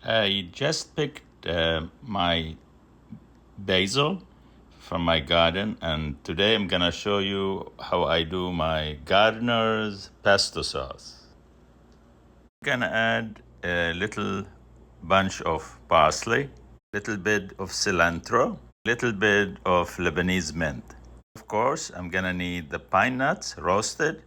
I just picked my basil from my garden, and today I'm gonna show you how I do my gardener's pesto sauce. I'm gonna add a little bunch of parsley, little bit of cilantro, little bit of Lebanese mint. Of course, I'm gonna need the pine nuts roasted.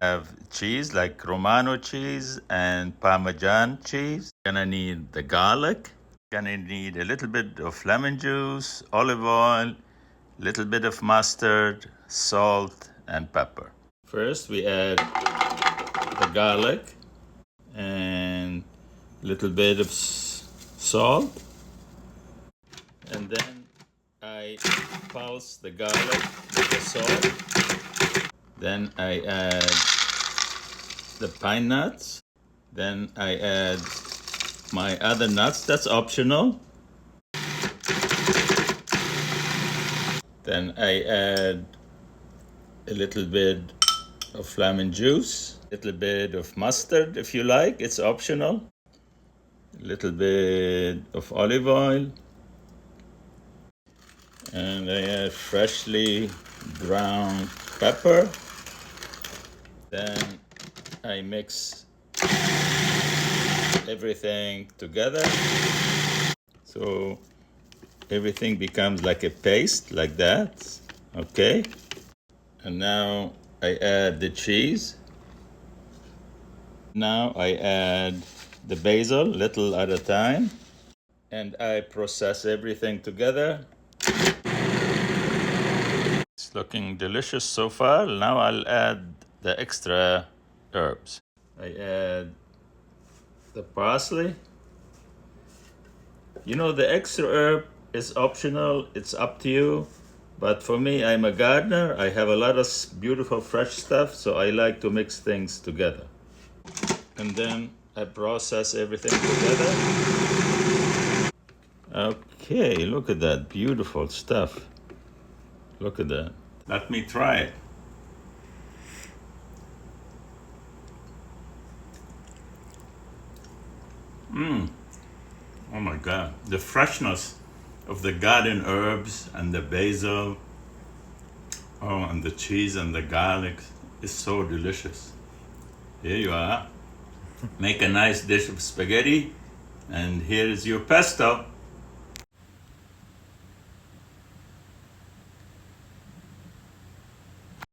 Have cheese like Romano cheese and Parmesan cheese. Gonna need the garlic. Gonna need a little bit of lemon juice, olive oil, little bit of mustard, salt, and pepper. First, we add the garlic and little bit of salt, and then I pulse the garlic with the salt. Then I add the pine nuts. Then I add my other nuts. That's optional. Then I add a little bit of lemon juice, a little bit of mustard if you like, it's optional. A little bit of olive oil. And I add freshly ground pepper. Then I mix everything together. So everything becomes like a paste, like that. Okay. And now I add the cheese. Now I add the basil, little at a time. And I process everything together. It's looking delicious so far. Now I'll add the extra herbs. I add the parsley. You know, the extra herb is optional, it's up to you. But for me, I'm a gardener. I have a lot of beautiful fresh stuff, so I like to mix things together. And then I process everything together. Okay, look at that beautiful stuff. Look at that. Let me try it. Oh my God, the freshness of the garden herbs and the basil, and the cheese and the garlic is so delicious. Here you are. Make a nice dish of spaghetti, and here is your pesto.